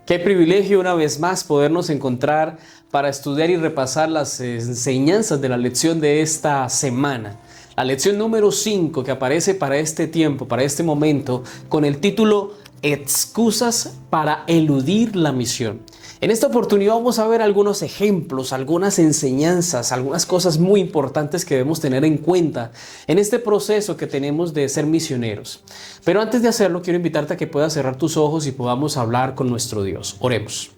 Qué privilegio una vez más podernos encontrar para estudiar y repasar las enseñanzas de la lección de esta semana. La lección número 5 que aparece para este tiempo, para este momento, con el título Excusas para eludir la misión. En esta oportunidad vamos a ver algunos ejemplos, algunas enseñanzas, algunas cosas muy importantes que debemos tener en cuenta en este proceso que tenemos de ser misioneros. Pero antes de hacerlo, quiero invitarte a que puedas cerrar tus ojos y podamos hablar con nuestro Dios. Oremos.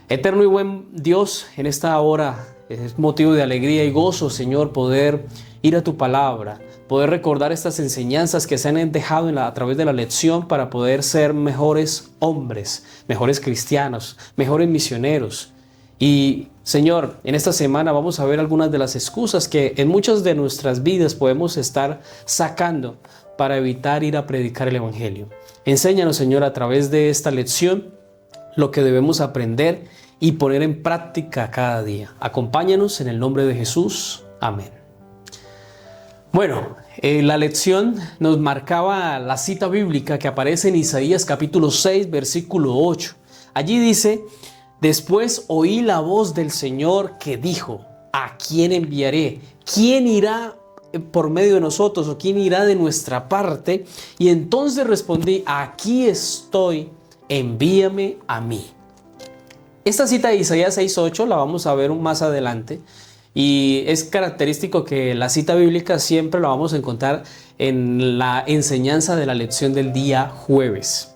Eterno y buen Dios, en esta hora es motivo de alegría y gozo, Señor, poder ir a tu palabra, poder recordar estas enseñanzas que se han dejado a través de la lección para poder ser mejores hombres, mejores cristianos, mejores misioneros. Y Señor, en esta semana vamos a ver algunas de las excusas que en muchas de nuestras vidas podemos estar sacando para evitar ir a predicar el Evangelio. Enséñanos, Señor, a través de esta lección lo que debemos aprender y poner en práctica cada día. Acompáñanos en el nombre de Jesús. Amén. Bueno, la lección nos marcaba la cita bíblica que aparece en Isaías capítulo 6, versículo 8. Allí dice: después oí la voz del Señor que dijo: ¿a quién enviaré? ¿Quién irá por medio de nosotros o quién irá de nuestra parte? Y entonces respondí: aquí estoy, envíame a mí. Esta cita de Isaías 6:8 la vamos a ver más adelante. Y es característico que la cita bíblica siempre la vamos a encontrar en la enseñanza de la lección del día jueves.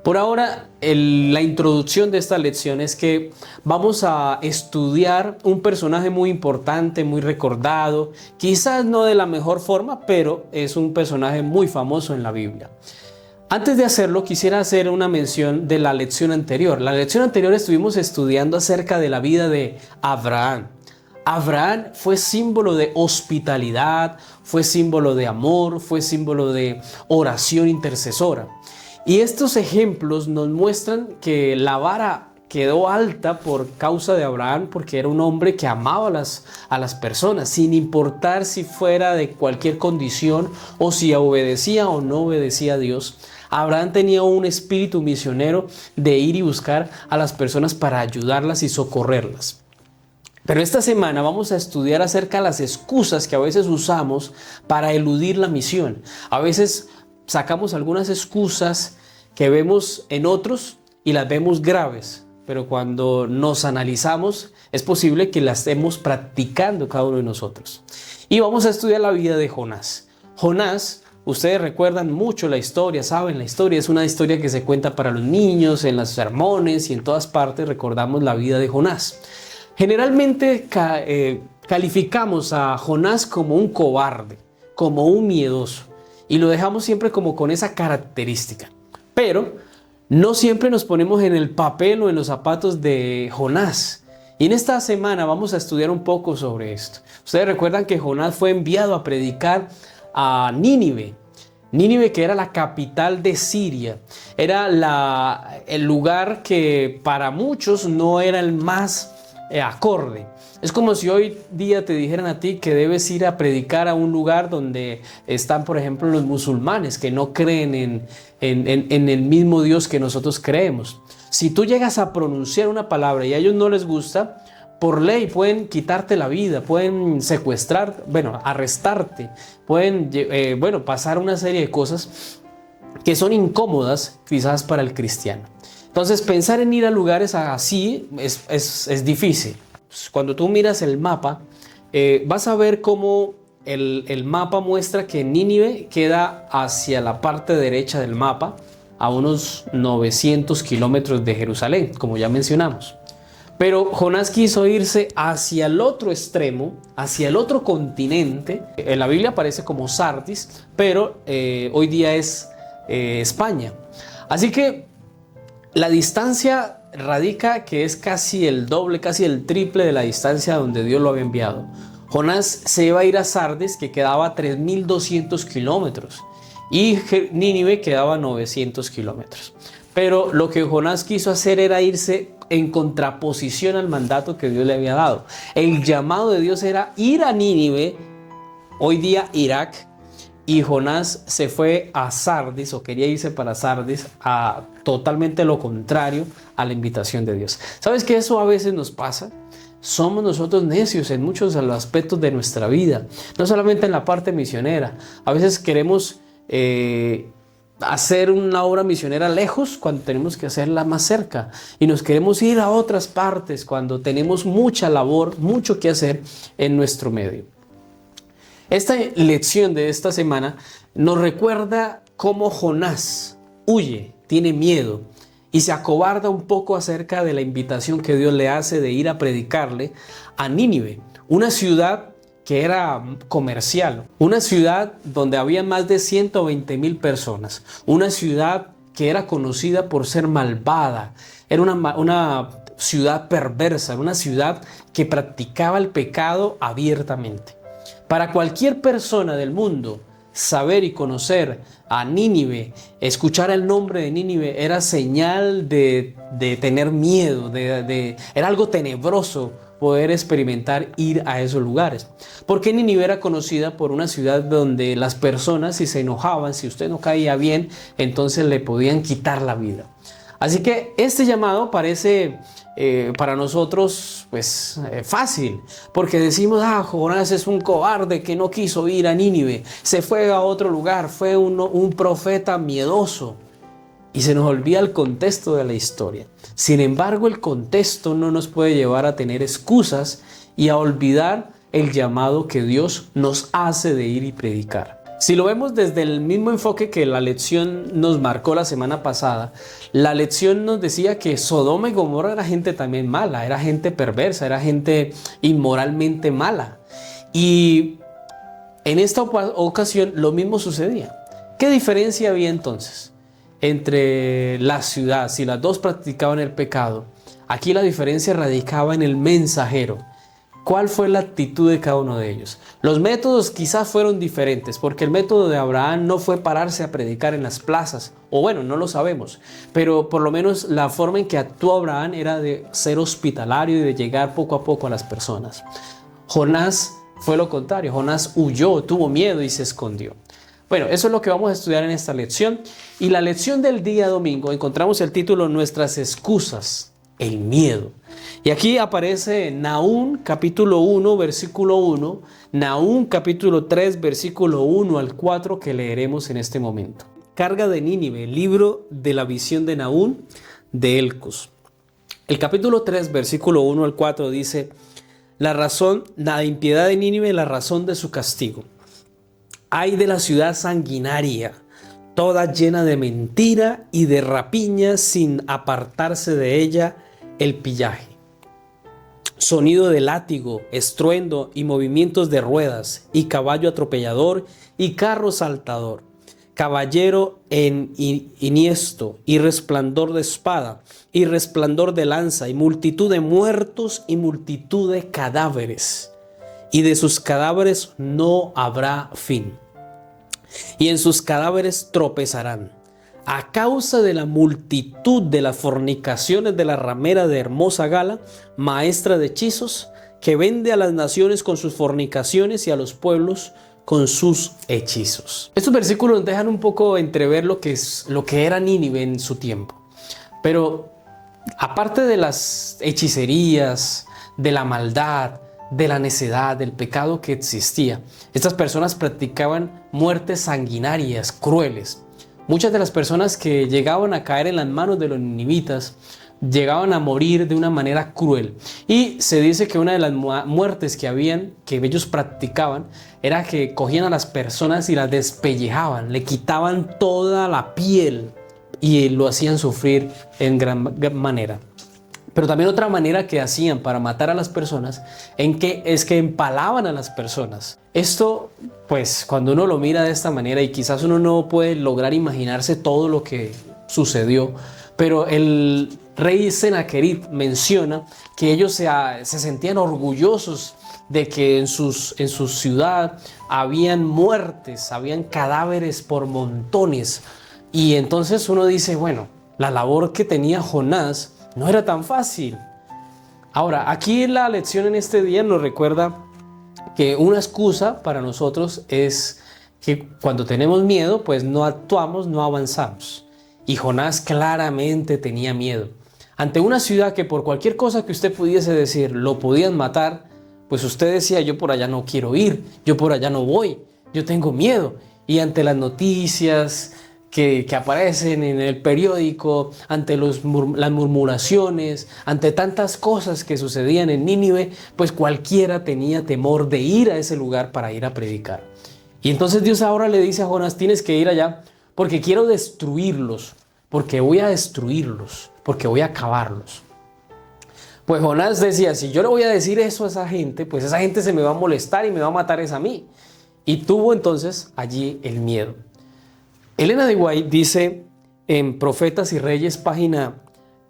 Por ahora, la introducción de esta lección es que vamos a estudiar un personaje muy importante, muy recordado, quizás no de la mejor forma, pero es un personaje muy famoso en la Biblia. Antes de hacerlo, quisiera hacer una mención de la lección anterior. La lección anterior estuvimos estudiando acerca de la vida de Abraham. Abraham fue símbolo de hospitalidad, fue símbolo de amor, fue símbolo de oración intercesora. Y estos ejemplos nos muestran que la vara quedó alta por causa de Abraham, porque era un hombre que amaba a las personas, sin importar si fuera de cualquier condición o si obedecía o no obedecía a Dios. Abraham tenía un espíritu misionero de ir y buscar a las personas para ayudarlas y socorrerlas. Pero esta semana vamos a estudiar acerca de las excusas que a veces usamos para eludir la misión. A veces sacamos algunas excusas que vemos en otros y las vemos graves, pero cuando nos analizamos es posible que las estemos practicando cada uno de nosotros. Y vamos a estudiar la vida de Jonás. Jonás, ustedes recuerdan mucho la historia, saben, la historia es una historia que se cuenta para los niños, en los sermones y en todas partes recordamos la vida de Jonás. Generalmente calificamos a Jonás como un cobarde, como un miedoso, y lo dejamos siempre como con esa característica. Pero no siempre nos ponemos en el papel o en los zapatos de Jonás. Y en esta semana vamos a estudiar un poco sobre esto. Ustedes recuerdan que Jonás fue enviado a predicar a Nínive. Nínive, que era la capital de Siria, era el lugar que para muchos no era el más acorde. Es como si hoy día te dijeran a ti que debes ir a predicar a un lugar donde están, por ejemplo, los musulmanes que no creen en el mismo Dios que nosotros creemos. Si tú llegas a pronunciar una palabra y a ellos no les gusta, por ley pueden quitarte la vida, pueden secuestrar, arrestarte, pueden pasar una serie de cosas que son incómodas quizás para el cristiano. Entonces, pensar en ir a lugares así es difícil. Cuando tú miras el mapa, vas a ver cómo el mapa muestra que Nínive queda hacia la parte derecha del mapa, a unos 900 kilómetros de Jerusalén, como ya mencionamos. Pero Jonás quiso irse hacia el otro extremo, hacia el otro continente. En la Biblia aparece como Sardis, pero hoy día es España. Así que la distancia radica que es casi el doble, casi el triple de la distancia donde Dios lo había enviado. Jonás se iba a ir a Sardis, que quedaba a 3.200 kilómetros, y Nínive quedaba a 900 kilómetros. Pero lo que Jonás quiso hacer era irse en contraposición al mandato que Dios le había dado. El llamado de Dios era ir a Nínive, hoy día Irak, y Jonás se fue a Sardis, o quería irse para Sardis, a totalmente lo contrario a la invitación de Dios. ¿Sabes que eso a veces nos pasa? Somos nosotros necios en muchos de los aspectos de nuestra vida, no solamente en la parte misionera. A veces queremos hacer una obra misionera lejos cuando tenemos que hacerla más cerca, y nos queremos ir a otras partes cuando tenemos mucha labor, mucho que hacer en nuestro medio. Esta lección de esta semana nos recuerda cómo Jonás huye, tiene miedo y se acobarda un poco acerca de la invitación que Dios le hace de ir a predicarle a Nínive, una ciudad que era comercial, una ciudad donde había más de 120,000 personas, una ciudad que era conocida por ser malvada, era una ciudad perversa, una ciudad que practicaba el pecado abiertamente. Para cualquier persona del mundo, saber y conocer a Nínive, escuchar el nombre de Nínive era señal de tener miedo, era algo tenebroso poder experimentar ir a esos lugares. Porque Nínive era conocida por una ciudad donde las personas, si se enojaban, si usted no caía bien, entonces le podían quitar la vida. Así que este llamado parece para nosotros fácil, porque decimos, Jonás es un cobarde que no quiso ir a Nínive, se fue a otro lugar, fue un profeta miedoso, y se nos olvida el contexto de la historia. Sin embargo, el contexto no nos puede llevar a tener excusas y a olvidar el llamado que Dios nos hace de ir y predicar. Si lo vemos desde el mismo enfoque que la lección nos marcó la semana pasada, la lección nos decía que Sodoma y Gomorra era gente también mala, era gente perversa, era gente inmoralmente mala. Y en esta ocasión lo mismo sucedía. ¿Qué diferencia había entonces entre la ciudad? Si las dos practicaban el pecado, aquí la diferencia radicaba en el mensajero. ¿Cuál fue la actitud de cada uno de ellos? Los métodos quizás fueron diferentes, porque el método de Abraham no fue pararse a predicar en las plazas, o bueno, no lo sabemos, pero por lo menos la forma en que actuó Abraham era de ser hospitalario y de llegar poco a poco a las personas. Jonás fue lo contrario, Jonás huyó, tuvo miedo y se escondió. Bueno, eso es lo que vamos a estudiar en esta lección, y la lección del día domingo encontramos el título Nuestras excusas, el miedo. Y aquí aparece Nahum capítulo 1 versículo 1, Nahum capítulo 3 versículo 1 al 4 que leeremos en este momento. Carga de Nínive, libro de la visión de Nahum de Elcos. El capítulo 3 versículo 1 al 4 dice: la impiedad de Nínive, la razón de su castigo. Ay de la ciudad sanguinaria, toda llena de mentira y de rapiña, sin apartarse de ella el pillaje. Sonido de látigo, estruendo y movimientos de ruedas, y caballo atropellador y carro saltador, caballero enhiesto y resplandor de espada y resplandor de lanza, y multitud de muertos y multitud de cadáveres, y de sus cadáveres no habrá fin, y en sus cadáveres tropezarán. A causa de la multitud de las fornicaciones de la ramera de hermosa gala, maestra de hechizos, que vende a las naciones con sus fornicaciones y a los pueblos con sus hechizos. Estos versículos dejan un poco entrever lo que era Nínive en su tiempo. Pero aparte de las hechicerías, de la maldad, de la necedad, del pecado que existía, estas personas practicaban muertes sanguinarias, crueles. Muchas de las personas que llegaban a caer en las manos de los ninivitas llegaban a morir de una manera cruel. Y se dice que una de las muertes que ellos practicaban era que cogían a las personas y las despellejaban, le quitaban toda la piel y lo hacían sufrir en gran manera. Pero también otra manera que hacían para matar a las personas es que empalaban a las personas. Esto, pues, cuando uno lo mira de esta manera, y quizás uno no puede lograr imaginarse todo lo que sucedió, pero el rey Sennacherib menciona que ellos se sentían orgullosos de que en su ciudad habían muertes, habían cadáveres por montones. Y entonces uno dice, bueno, la labor que tenía Jonás no era tan fácil. Ahora, aquí la lección en este día nos recuerda que una excusa para nosotros es que cuando tenemos miedo, pues no actuamos, no avanzamos. Y Jonás claramente tenía miedo. Ante una ciudad que por cualquier cosa que usted pudiese decir lo podían matar, pues usted decía, yo por allá no quiero ir, yo por allá no voy, yo tengo miedo. Y ante las noticias que aparecen en el periódico, ante las murmuraciones, ante tantas cosas que sucedían en Nínive, pues cualquiera tenía temor de ir a ese lugar para ir a predicar. Y entonces Dios ahora le dice a Jonás, tienes que ir allá porque quiero destruirlos, porque voy a destruirlos, porque voy a acabarlos. Pues Jonás decía, si yo le voy a decir eso a esa gente, pues esa gente se me va a molestar y me va a matar es a mí. Y tuvo entonces allí el miedo. Elena de White dice en Profetas y Reyes, página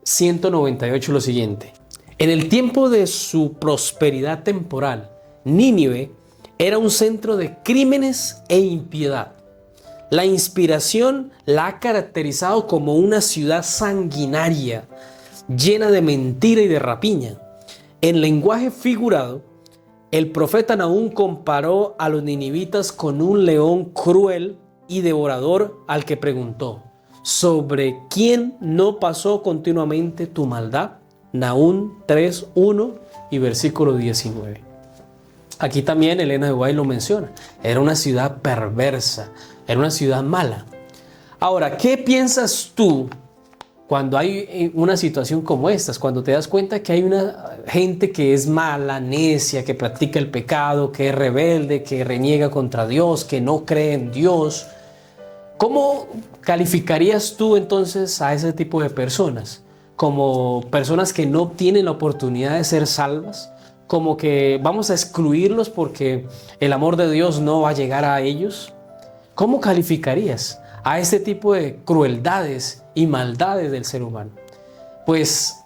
198, lo siguiente. En el tiempo de su prosperidad temporal, Nínive era un centro de crímenes e impiedad. La inspiración la ha caracterizado como una ciudad sanguinaria, llena de mentira y de rapiña. En lenguaje figurado, el profeta Nahum comparó a los ninivitas con un león cruel y devorador al que preguntó, ¿sobre quién no pasó continuamente tu maldad? Nahum 3:1 y versículo 19. Aquí también Elena de White lo menciona. Era una ciudad perversa, era una ciudad mala. Ahora, ¿qué piensas tú cuando hay una situación como esta? Cuando te das cuenta que hay una gente que es mala, necia, que practica el pecado, que es rebelde, que reniega contra Dios, que no cree en Dios. ¿Cómo calificarías tú entonces a ese tipo de personas? ¿Como personas que no tienen la oportunidad de ser salvas? ¿Como que vamos a excluirlos porque el amor de Dios no va a llegar a ellos? ¿Cómo calificarías a este tipo de crueldades y maldades del ser humano? Pues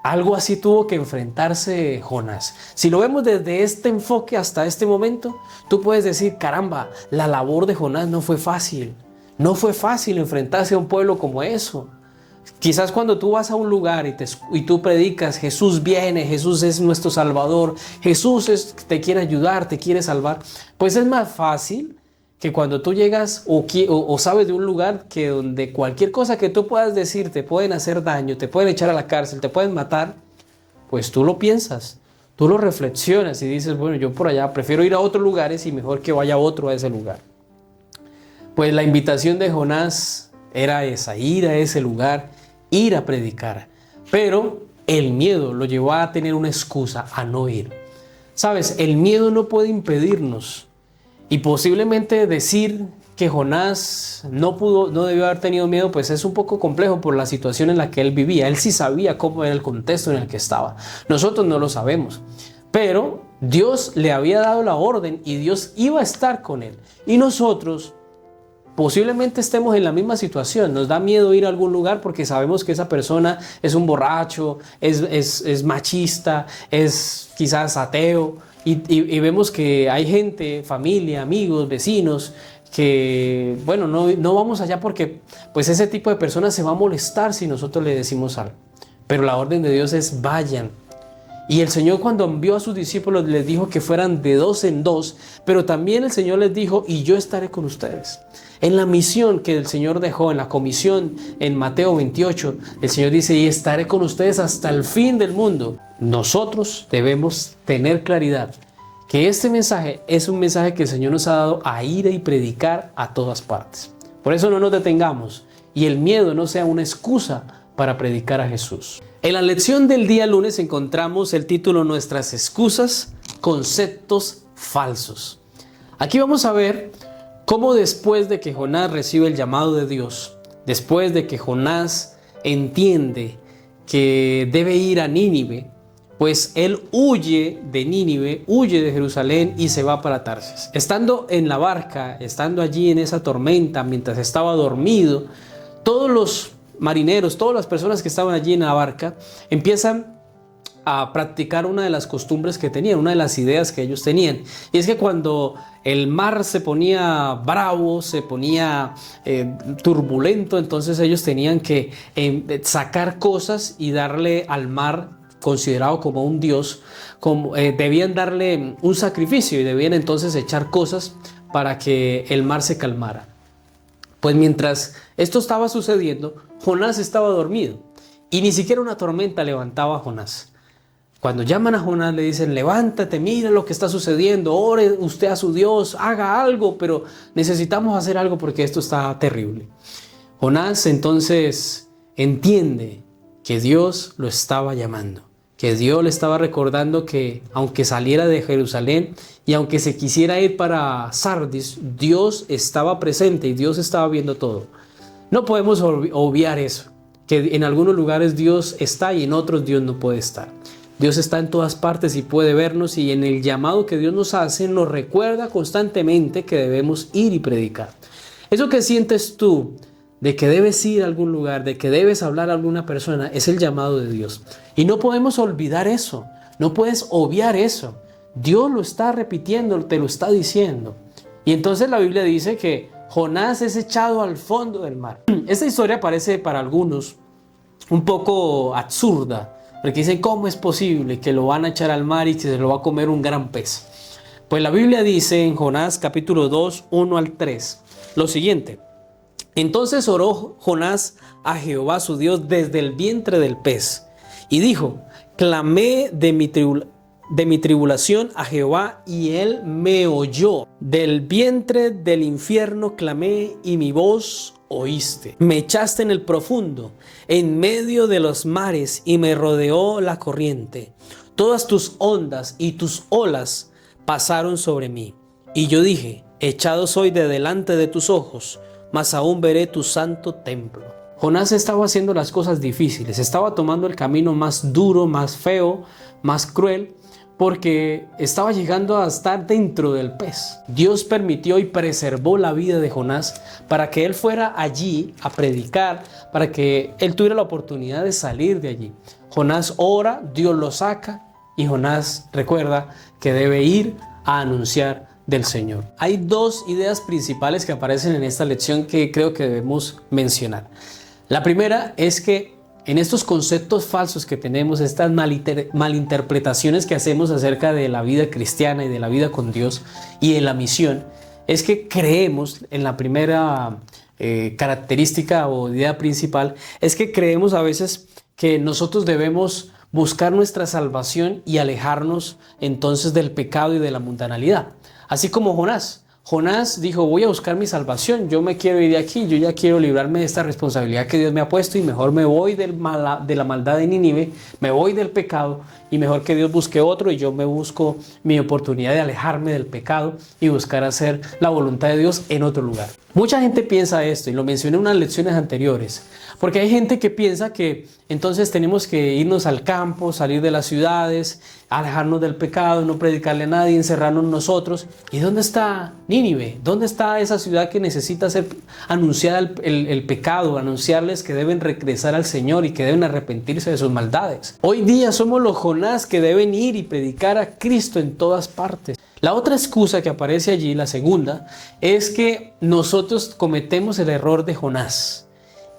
algo así tuvo que enfrentarse Jonás. Si lo vemos desde este enfoque hasta este momento, tú puedes decir, caramba, la labor de Jonás no fue fácil. No fue fácil enfrentarse a un pueblo como eso. Quizás cuando tú vas a un lugar y tú predicas, Jesús viene, Jesús es nuestro Salvador, Jesús te quiere ayudar, te quiere salvar, pues es más fácil que cuando tú llegas o sabes de un lugar que donde cualquier cosa que tú puedas decir te pueden hacer daño, te pueden echar a la cárcel, te pueden matar, pues tú lo piensas, tú lo reflexionas y dices, bueno, yo por allá prefiero ir a otros lugares y mejor que vaya otro a ese lugar. Pues la invitación de Jonás era esa, ir a ese lugar, ir a predicar. Pero el miedo lo llevó a tener una excusa, a no ir. Sabes, el miedo no puede impedirnos. Y posiblemente decir que Jonás no debió haber tenido miedo, pues es un poco complejo por la situación en la que él vivía. Él sí sabía cómo era el contexto en el que estaba. Nosotros no lo sabemos. Pero Dios le había dado la orden y Dios iba a estar con él. Y nosotros posiblemente estemos en la misma situación. Nos da miedo ir a algún lugar porque sabemos que esa persona es un borracho, es machista, es quizás ateo. Y vemos que hay gente, familia, amigos, vecinos, que bueno, no vamos allá porque pues ese tipo de personas se va a molestar si nosotros le decimos algo. Pero la orden de Dios es vayan. Y el Señor cuando envió a sus discípulos les dijo que fueran de 2 en 2, pero también el Señor les dijo, y yo estaré con ustedes. En la misión que el Señor dejó, en la comisión en Mateo 28, el Señor dice, y estaré con ustedes hasta el fin del mundo. Nosotros debemos tener claridad que este mensaje es un mensaje que el Señor nos ha dado a ir y predicar a todas partes. Por eso no nos detengamos y el miedo no sea una excusa para predicar a Jesús. En la lección del día lunes encontramos el título Nuestras excusas, conceptos falsos. Aquí vamos a ver cómo después de que Jonás recibe el llamado de Dios, después de que Jonás entiende que debe ir a Nínive, pues él huye de Nínive, huye de Jerusalén y se va para Tarsis. Estando en la barca, estando allí en esa tormenta, mientras estaba dormido, todos los marineros, todas las personas que estaban allí en la barca, empiezan a practicar una de las costumbres que tenían, una de las ideas que ellos tenían. Y es que cuando el mar se ponía bravo, se ponía turbulento, entonces ellos tenían que sacar cosas y darle al mar, considerado como un dios, debían darle un sacrificio y debían entonces echar cosas para que el mar se calmara. Pues mientras esto estaba sucediendo, Jonás estaba dormido y ni siquiera una tormenta levantaba a Jonás. Cuando llaman a Jonás le dicen, levántate, mira lo que está sucediendo, ore usted a su Dios, haga algo, pero necesitamos hacer algo porque esto está terrible. Jonás entonces entiende que Dios lo estaba llamando, que Dios le estaba recordando que aunque saliera de Jerusalén y aunque se quisiera ir para Sardis, Dios estaba presente y Dios estaba viendo todo. No podemos obviar eso, que en algunos lugares Dios está y en otros Dios no puede estar. Dios está en todas partes y puede vernos, y en el llamado que Dios nos hace nos recuerda constantemente que debemos ir y predicar. Eso que sientes tú de que debes ir a algún lugar, de que debes hablar a alguna persona, es el llamado de Dios. Y no podemos olvidar eso, no puedes obviar eso. Dios lo está repitiendo, te lo está diciendo. Y entonces la Biblia dice que Jonás es echado al fondo del mar. Esta historia parece para algunos un poco absurda, porque dicen, ¿cómo es posible que lo van a echar al mar y que se lo va a comer un gran pez? Pues la Biblia dice en Jonás capítulo 2, 1 al 3, lo siguiente. Entonces oró Jonás a Jehová su Dios desde el vientre del pez y dijo, clamé de mi tribulación a Jehová y él me oyó. Del vientre del infierno clamé y mi voz oíste. Me echaste en el profundo, en medio de los mares, y me rodeó la corriente. Todas tus ondas y tus olas pasaron sobre mí. Y yo dije, echado soy de delante de tus ojos, mas aún veré tu santo templo. Jonás estaba haciendo las cosas difíciles, estaba tomando el camino más duro, más feo, más cruel, porque estaba llegando a estar dentro del pez. Dios permitió y preservó la vida de Jonás para que él fuera allí a predicar, para que él tuviera la oportunidad de salir de allí. Jonás ora, Dios lo saca y Jonás recuerda que debe ir a anunciar del Señor. Hay dos ideas principales que aparecen en esta lección que creo que debemos mencionar. La primera es que en estos conceptos falsos que tenemos, estas malinterpretaciones que hacemos acerca de la vida cristiana y de la vida con Dios y de la misión, es que creemos, en la primera característica o idea principal, es que creemos a veces que nosotros debemos buscar nuestra salvación y alejarnos entonces del pecado y de la mundanalidad. Así como Jonás. Jonás dijo, voy a buscar mi salvación, yo me quiero ir de aquí, yo ya quiero librarme de esta responsabilidad que Dios me ha puesto y mejor me voy de la maldad de Nínive, me voy del pecado y mejor que Dios busque otro y yo me busco mi oportunidad de alejarme del pecado y buscar hacer la voluntad de Dios en otro lugar. Mucha gente piensa esto y lo mencioné en unas lecciones anteriores, porque hay gente que piensa que entonces tenemos que irnos al campo, salir de las ciudades, alejarnos del pecado, no predicarle a nadie, encerrarnos nosotros. ¿Y dónde está Nínive? ¿Dónde está esa ciudad que necesita ser anunciada el pecado, anunciarles que deben regresar al Señor y que deben arrepentirse de sus maldades? Hoy día somos los Jonás que deben ir y predicar a Cristo en todas partes. La otra excusa que aparece allí, la segunda, es que nosotros cometemos el error de Jonás.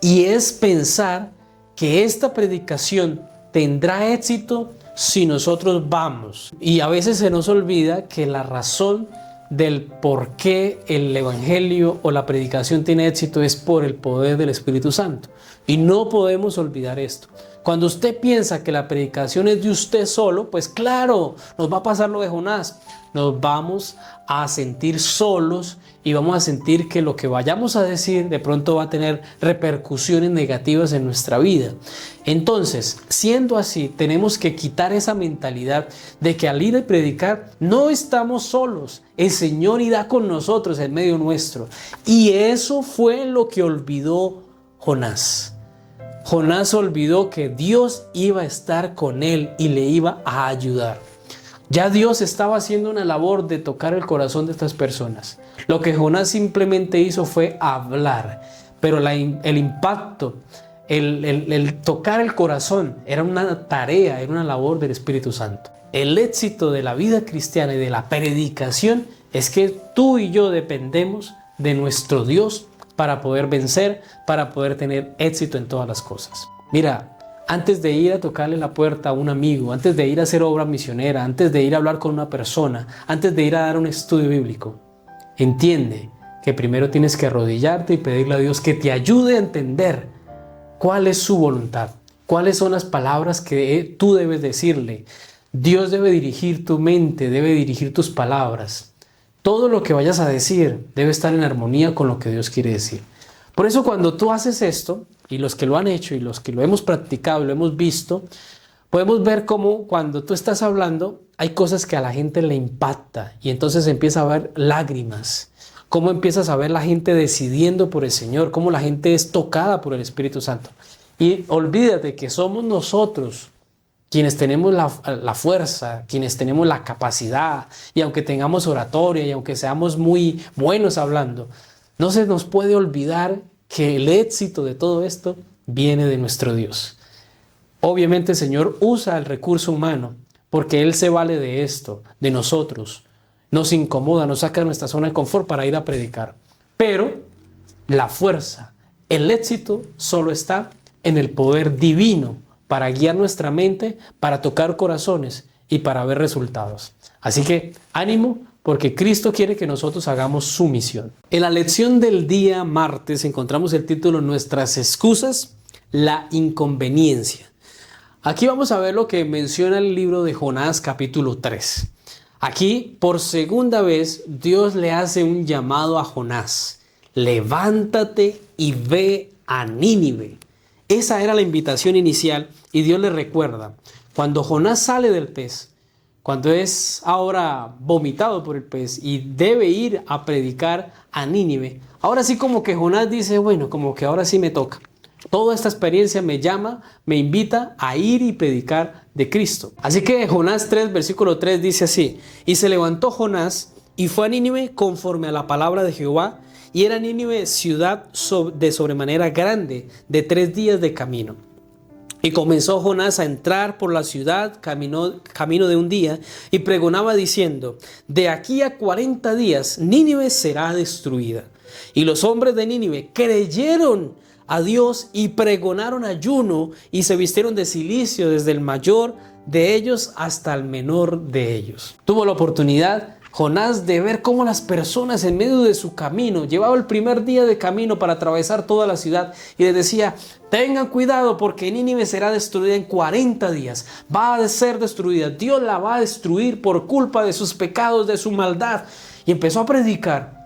Y es pensar que esta predicación tendrá éxito si nosotros vamos. Y a veces se nos olvida que la razón del por qué el evangelio o la predicación tiene éxito es por el poder del Espíritu Santo. Y no podemos olvidar esto. Cuando usted piensa que la predicación es de usted solo, pues claro, nos va a pasar lo de Jonás. Nos vamos a sentir solos y vamos a sentir que lo que vayamos a decir de pronto va a tener repercusiones negativas en nuestra vida. Entonces, siendo así, tenemos que quitar esa mentalidad de que al ir a predicar no estamos solos. El Señor irá con nosotros en medio nuestro. Y eso fue lo que olvidó Jonás. Jonás olvidó que Dios iba a estar con él y le iba a ayudar. Ya Dios estaba haciendo una labor de tocar el corazón de estas personas. Lo que Jonás simplemente hizo fue hablar, pero el impacto, el tocar el corazón era una tarea, era una labor del Espíritu Santo. El éxito de la vida cristiana y de la predicación es que tú y yo dependemos de nuestro Dios para poder vencer, para poder tener éxito en todas las cosas. Mira, antes de ir a tocarle la puerta a un amigo, antes de ir a hacer obra misionera, antes de ir a hablar con una persona, antes de ir a dar un estudio bíblico, entiende que primero tienes que arrodillarte y pedirle a Dios que te ayude a entender cuál es su voluntad, cuáles son las palabras que tú debes decirle. Dios debe dirigir tu mente, debe dirigir tus palabras. Todo lo que vayas a decir debe estar en armonía con lo que Dios quiere decir. Por eso cuando tú haces esto, y los que lo han hecho y los que lo hemos practicado, lo hemos visto, podemos ver cómo cuando tú estás hablando hay cosas que a la gente le impacta y entonces empieza a haber lágrimas. Cómo empiezas a ver la gente decidiendo por el Señor, cómo la gente es tocada por el Espíritu Santo. Y olvídate que somos nosotros quienes tenemos la fuerza, quienes tenemos la capacidad, y aunque tengamos oratoria y aunque seamos muy buenos hablando, no se nos puede olvidar que el éxito de todo esto viene de nuestro Dios. Obviamente el Señor usa el recurso humano porque Él se vale de esto, de nosotros. Nos incomoda, nos saca de nuestra zona de confort para ir a predicar. Pero la fuerza, el éxito solo está en el poder divino para guiar nuestra mente, para tocar corazones y para ver resultados. Así que ánimo, porque Cristo quiere que nosotros hagamos su misión. En la lección del día martes encontramos el título Nuestras excusas, la inconveniencia. Aquí vamos a ver lo que menciona el libro de Jonás capítulo 3. Aquí, por segunda vez, Dios le hace un llamado a Jonás. Levántate y ve a Nínive. Esa era la invitación inicial y Dios le recuerda. Cuando Jonás sale del pez, cuando es ahora vomitado por el pez y debe ir a predicar a Nínive, ahora sí como que Jonás dice, bueno, como que ahora sí me toca. Toda esta experiencia me llama, me invita a ir y predicar de Cristo. Así que Jonás 3, versículo 3 dice así: y se levantó Jonás y fue a Nínive conforme a la palabra de Jehová, y era Nínive ciudad de sobremanera grande, de 3 días de camino. Y comenzó Jonás a entrar por la ciudad, camino de un día, y pregonaba diciendo: de aquí a 40 días Nínive será destruida. Y los hombres de Nínive creyeron a Dios y pregonaron ayuno y se vistieron de cilicio desde el mayor de ellos hasta el menor de ellos. Tuvo la oportunidad Jonás de ver cómo las personas en medio de su camino, llevaba el primer día de camino para atravesar toda la ciudad y les decía: tengan cuidado porque Nínive será destruida en 40 días, va a ser destruida, Dios la va a destruir por culpa de sus pecados, de su maldad. Y empezó a predicar.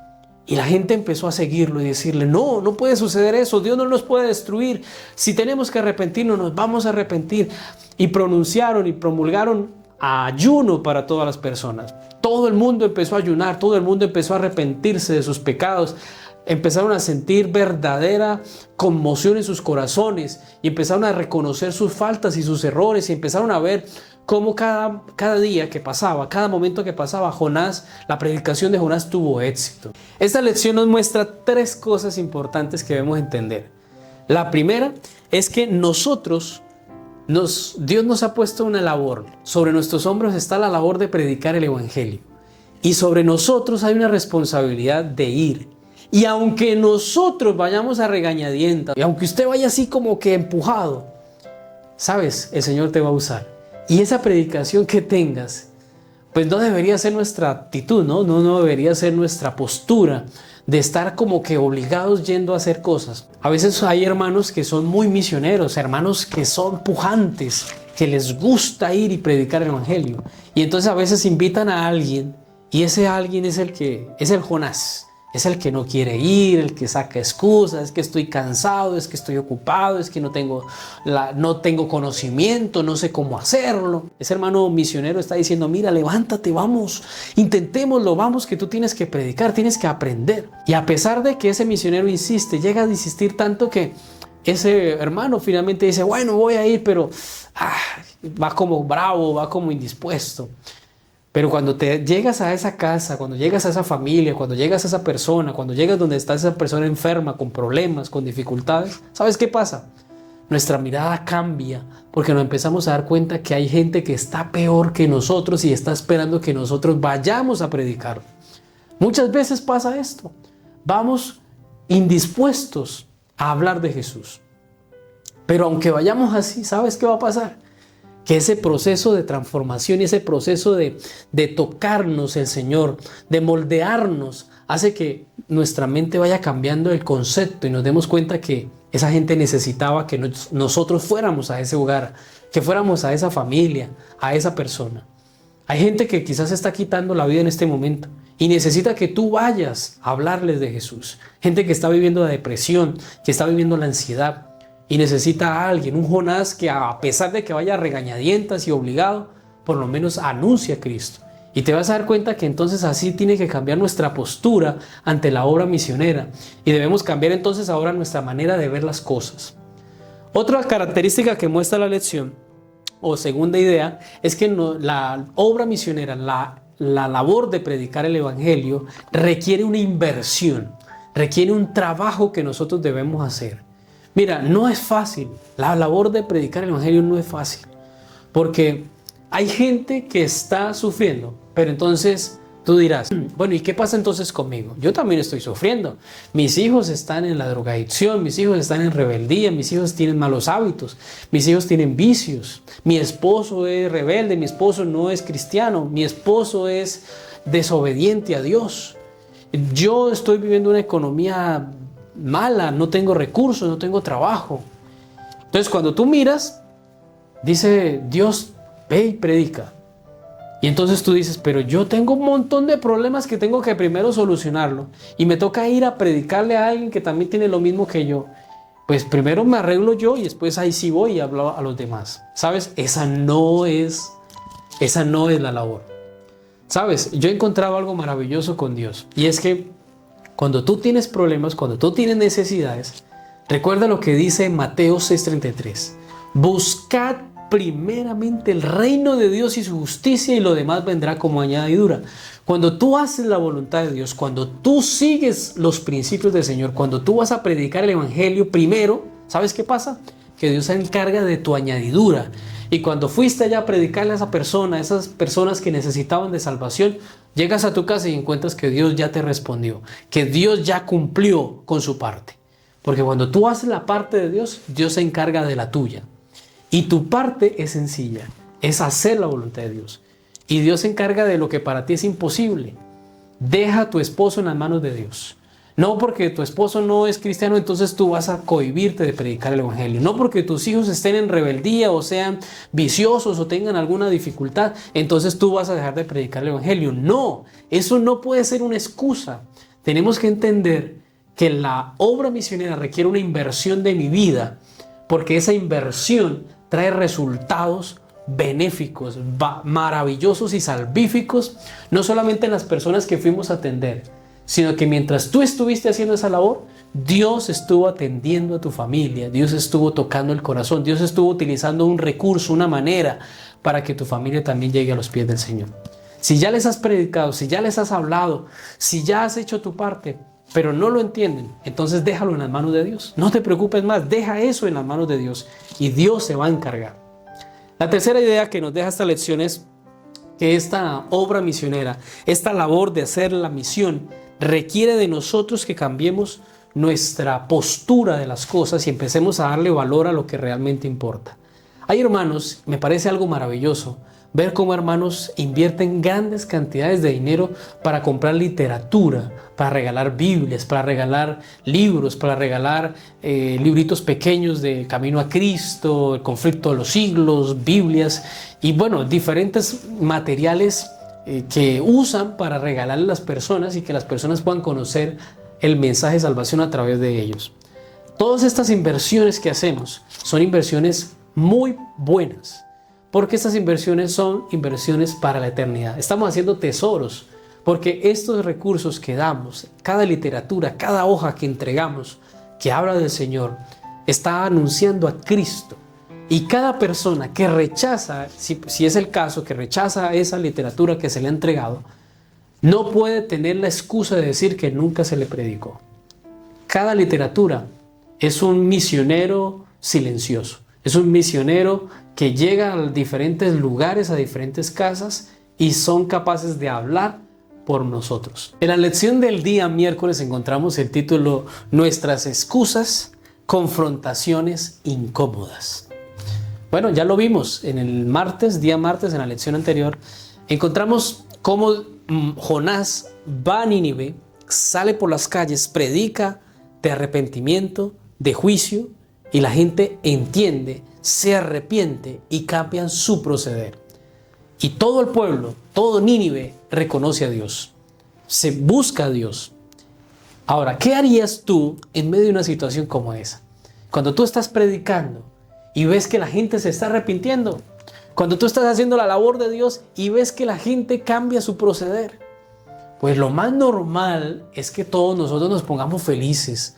Y la gente empezó a seguirlo y decirle: no, no puede suceder eso, Dios no nos puede destruir, si tenemos que arrepentirnos, nos vamos a arrepentir. Y pronunciaron y promulgaron ayuno para todas las personas. Todo el mundo empezó a ayunar, todo el mundo empezó a arrepentirse de sus pecados. Empezaron a sentir verdadera conmoción en sus corazones y empezaron a reconocer sus faltas y sus errores y empezaron a ver cómo cada día que pasaba, cada momento que pasaba, Jonás, la predicación de Jonás tuvo éxito. Esta lección nos muestra 3 cosas importantes que debemos entender. La primera es que Dios nos ha puesto una labor. Sobre nuestros hombros está la labor de predicar el evangelio. Y sobre nosotros hay una responsabilidad de ir. Y aunque nosotros vayamos a regañadientas, y aunque usted vaya así como que empujado, sabes, el Señor te va a usar. Y esa predicación que tengas, pues no debería ser nuestra actitud, ¿no? No debería ser nuestra postura de estar como que obligados yendo a hacer cosas. A veces hay hermanos que son muy misioneros, hermanos que son pujantes, que les gusta ir y predicar el evangelio. Y entonces a veces invitan a alguien y ese alguien es el Jonás. Es el que no quiere ir, el que saca excusas, es que estoy cansado, es que estoy ocupado, es que no tengo conocimiento, no sé cómo hacerlo. Ese hermano misionero está diciendo: mira, levántate, vamos, intentémoslo, vamos, que tú tienes que predicar, tienes que aprender. Y a pesar de que ese misionero insiste, llega a insistir tanto que ese hermano finalmente dice: bueno, voy a ir, pero va como bravo, va como indispuesto. Pero cuando te llegas a esa casa, cuando llegas a esa familia, cuando llegas a esa persona, cuando llegas donde está esa persona enferma, con problemas, con dificultades, ¿sabes qué pasa? Nuestra mirada cambia porque nos empezamos a dar cuenta que hay gente que está peor que nosotros y está esperando que nosotros vayamos a predicar. Muchas veces pasa esto. Vamos indispuestos a hablar de Jesús. Pero aunque vayamos así, ¿sabes qué va a pasar? Que ese proceso de transformación y ese proceso de tocarnos el Señor, de moldearnos, hace que nuestra mente vaya cambiando el concepto y nos demos cuenta que Esa gente necesitaba que nosotros fuéramos a ese hogar, que fuéramos a esa familia, a esa persona. Hay gente que quizás está quitando la vida en este momento y necesita que tú vayas a hablarles de Jesús. Gente que está viviendo la depresión, que está viviendo la ansiedad y necesita a alguien, un Jonás que a pesar de que vaya a regañadientas y obligado, por lo menos anuncia a Cristo. Y te vas a dar cuenta que entonces así tiene que cambiar nuestra postura ante la obra misionera. Y debemos cambiar entonces ahora nuestra manera de ver las cosas. Otra característica que muestra la lección, o segunda idea, es que la obra misionera, la labor de predicar el evangelio, requiere una inversión, requiere un trabajo que nosotros debemos hacer. Mira, no es fácil. La labor de predicar el evangelio no es fácil. Porque hay gente que está sufriendo, pero entonces tú dirás, bueno, ¿y qué pasa entonces conmigo? Yo también estoy sufriendo. Mis hijos están en la drogadicción, mis hijos están en rebeldía, mis hijos tienen malos hábitos, mis hijos tienen vicios, mi esposo es rebelde, mi esposo no es cristiano, mi esposo es desobediente a Dios. Yo estoy viviendo una economía mala, no tengo recursos, no tengo trabajo. Entonces cuando tú miras, dice Dios, ve y predica. Y entonces tú dices, pero yo tengo un montón de problemas que tengo que primero solucionarlo. Y me toca ir a predicarle a alguien que también tiene lo mismo que yo. Pues primero me arreglo yo y después ahí sí voy y hablo a los demás. ¿Sabes? Esa no es la labor. ¿Sabes? Yo he encontrado algo maravilloso con Dios. Y es que cuando tú tienes problemas, cuando tú tienes necesidades, recuerda lo que dice Mateo 6:33. Buscad primeramente el reino de Dios y su justicia y lo demás vendrá como añadidura. Cuando tú haces la voluntad de Dios, cuando tú sigues los principios del Señor, cuando tú vas a predicar el evangelio primero, ¿sabes qué pasa? Que Dios se encarga de tu añadidura. Y cuando fuiste allá a predicarle a esa persona, a esas personas que necesitaban de salvación, llegas a tu casa y encuentras que Dios ya te respondió, que Dios ya cumplió con su parte. Porque cuando tú haces la parte de Dios, Dios se encarga de la tuya. Y tu parte es sencilla, es hacer la voluntad de Dios. Y Dios se encarga de lo que para ti es imposible. Deja a tu esposo en las manos de Dios. No porque tu esposo no es cristiano, entonces tú vas a cohibirte de predicar el evangelio. No porque tus hijos estén en rebeldía o sean viciosos o tengan alguna dificultad, entonces tú vas a dejar de predicar el evangelio. No, eso no puede ser una excusa. Tenemos que entender que la obra misionera requiere una inversión de mi vida, porque esa inversión trae resultados benéficos, maravillosos y salvíficos, no solamente en las personas que fuimos a atender, sino que mientras tú estuviste haciendo esa labor, Dios estuvo atendiendo a tu familia, Dios estuvo tocando el corazón, Dios estuvo utilizando un recurso, una manera para que tu familia también llegue a los pies del Señor. Si ya les has predicado, si ya les has hablado, si ya has hecho tu parte, pero no lo entienden, entonces déjalo en las manos de Dios. No te preocupes más, deja eso en las manos de Dios y Dios se va a encargar. La tercera idea que nos deja esta lección es que esta obra misionera, esta labor de hacer la misión, requiere de nosotros que cambiemos nuestra postura de las cosas y empecemos a darle valor a lo que realmente importa. Hay hermanos, me parece algo maravilloso, ver cómo hermanos invierten grandes cantidades de dinero para comprar literatura, para regalar Biblias, para regalar libros, para regalar libritos pequeños de Camino a Cristo, el conflicto de los siglos, Biblias y bueno, diferentes materiales que usan para regalarle a las personas y que las personas puedan conocer el mensaje de salvación a través de ellos. Todas estas inversiones que hacemos son inversiones muy buenas, porque estas inversiones son inversiones para la eternidad. Estamos haciendo tesoros, porque estos recursos que damos, cada literatura, cada hoja que entregamos, que habla del Señor, está anunciando a Cristo. Y cada persona que rechaza, si es el caso, que rechaza esa literatura que se le ha entregado, no puede tener la excusa de decir que nunca se le predicó. Cada literatura es un misionero silencioso. Es un misionero que llega a diferentes lugares, a diferentes casas y son capaces de hablar por nosotros. En la lección del día miércoles encontramos el título Nuestras excusas, confrontaciones incómodas. Bueno, ya lo vimos en el día martes, en la lección anterior. Encontramos cómo Jonás va a Nínive, sale por las calles, predica de arrepentimiento, de juicio y la gente entiende, se arrepiente y cambian su proceder. Y todo el pueblo, todo Nínive reconoce a Dios, se busca a Dios. Ahora, ¿qué harías tú en medio de una situación como esa? Cuando tú estás predicando y ves que la gente se está arrepintiendo, cuando tú estás haciendo la labor de Dios y ves que la gente cambia su proceder, pues lo más normal es que todos nosotros nos pongamos felices,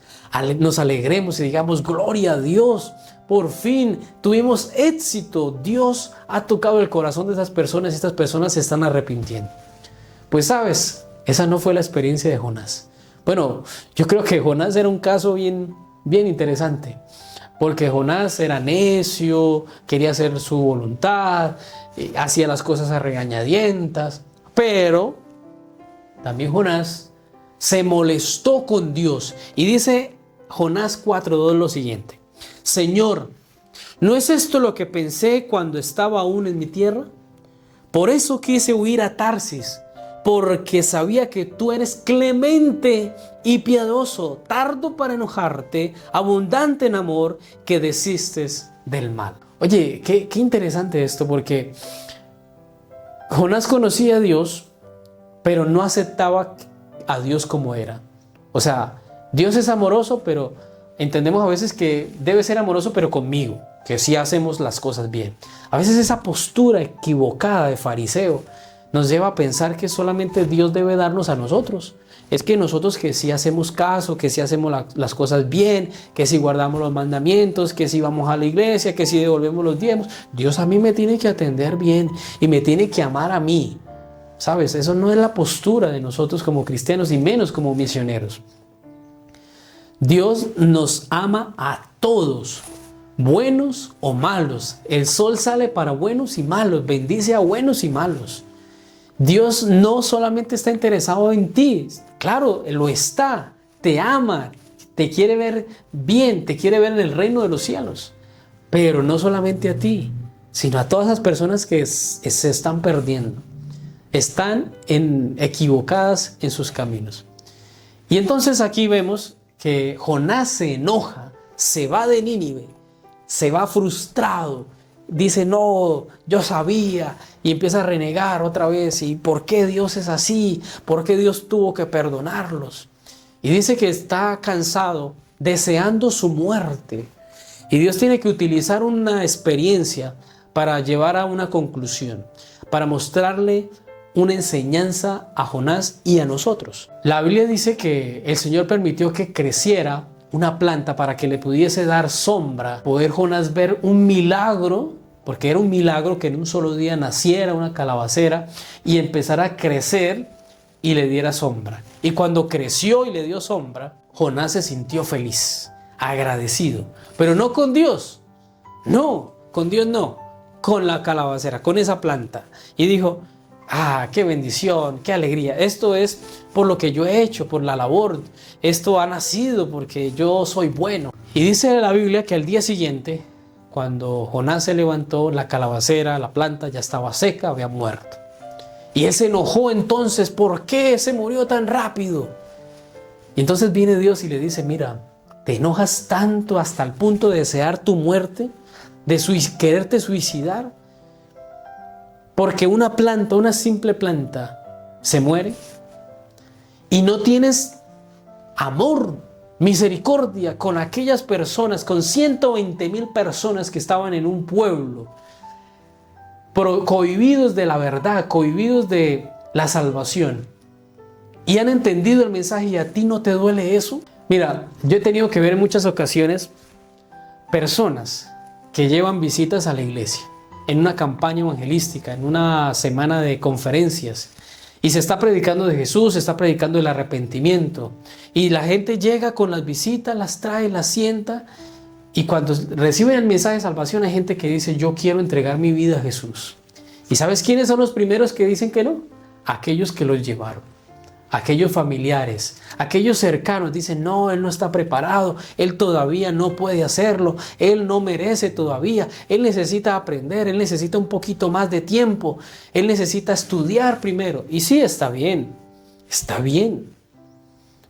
nos alegremos y digamos: gloria a Dios, por fin tuvimos éxito, Dios ha tocado el corazón de esas personas y estas personas se están arrepintiendo. Pues sabes, esa no fue la experiencia de Jonás. Bueno, yo creo que Jonás era un caso bien interesante, porque Jonás era necio, quería hacer su voluntad, hacía las cosas a regañadientas, pero también Jonás se molestó con Dios. Y dice Jonás 4:2 lo siguiente: Señor, ¿no es esto lo que pensé cuando estaba aún en mi tierra? Por eso quise huir a Tarsis, porque sabía que tú eres clemente y piadoso, tardo para enojarte, abundante en amor, que desistes del mal. Oye, qué interesante esto, porque Jonás conocía a Dios, pero no aceptaba a Dios como era. O sea, Dios es amoroso, pero entendemos a veces que debe ser amoroso, pero conmigo, que sí hacemos las cosas bien. A veces esa postura equivocada de fariseo nos lleva a pensar que solamente Dios debe darnos a nosotros. Es que nosotros que sí hacemos caso, que sí hacemos las cosas bien, que sí guardamos los mandamientos, que sí vamos a la iglesia, que sí devolvemos los diezmos, Dios a mí me tiene que atender bien y me tiene que amar a mí. ¿Sabes? Eso no es la postura de nosotros como cristianos y menos como misioneros. Dios nos ama a todos, buenos o malos. El sol sale para buenos y malos, bendice a buenos y malos. Dios no solamente está interesado en ti, claro, lo está, te ama, te quiere ver bien, te quiere ver en el reino de los cielos, pero no solamente a ti, sino a todas esas personas que se están perdiendo, están equivocadas en sus caminos. Y entonces aquí vemos que Jonás se enoja, se va de Nínive, se va frustrado, dice: no, yo sabía, y empieza a renegar otra vez. ¿Y por qué Dios es así? ¿Por qué Dios tuvo que perdonarlos? Y dice que está cansado, deseando su muerte. Y Dios tiene que utilizar una experiencia para llevar a una conclusión, para mostrarle una enseñanza a Jonás y a nosotros. La Biblia dice que el Señor permitió que creciera una planta para que le pudiese dar sombra, poder Jonás ver un milagro, porque era un milagro que en un solo día naciera una calabacera y empezara a crecer y le diera sombra. Y cuando creció y le dio sombra, Jonás se sintió feliz, agradecido, pero no con Dios, no, con Dios no, con la calabacera, con esa planta. Y dijo: qué bendición, qué alegría. Esto es por lo que yo he hecho, por la labor. Esto ha nacido porque yo soy bueno. Y dice la Biblia que al día siguiente, cuando Jonás se levantó, la calabacera, la planta ya estaba seca, había muerto. Y él se enojó entonces: ¿por qué se murió tan rápido? Y entonces viene Dios y le dice: mira, te enojas tanto hasta el punto de desear tu muerte, de quererte suicidar, porque una planta, una simple planta, se muere, y no tienes amor, misericordia con aquellas personas, con 120,000 personas que estaban en un pueblo, cohibidos de la verdad, cohibidos de la salvación, y han entendido el mensaje, y a ti no te duele eso. Mira, yo he tenido que ver en muchas ocasiones personas que llevan visitas a la iglesia en una campaña evangelística, en una semana de conferencias, y se está predicando de Jesús, se está predicando del arrepentimiento, y la gente llega con las visitas, las trae, las sienta, y cuando reciben el mensaje de salvación hay gente que dice: yo quiero entregar mi vida a Jesús. ¿Y sabes quiénes son los primeros que dicen que no? Aquellos que los llevaron, aquellos familiares, aquellos cercanos. Dicen: no, él no está preparado, él todavía no puede hacerlo, él no merece todavía, él necesita aprender, él necesita un poquito más de tiempo, él necesita estudiar primero. Y sí, está bien,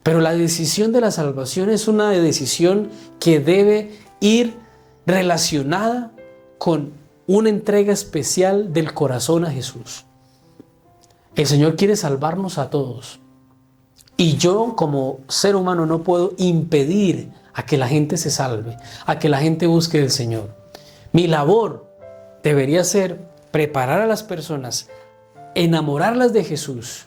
Pero la decisión de la salvación es una decisión que debe ir relacionada con una entrega especial del corazón a Jesús. El Señor quiere salvarnos a todos. Y yo como ser humano no puedo impedir a que la gente se salve, a que la gente busque del Señor. Mi labor debería ser preparar a las personas, enamorarlas de Jesús.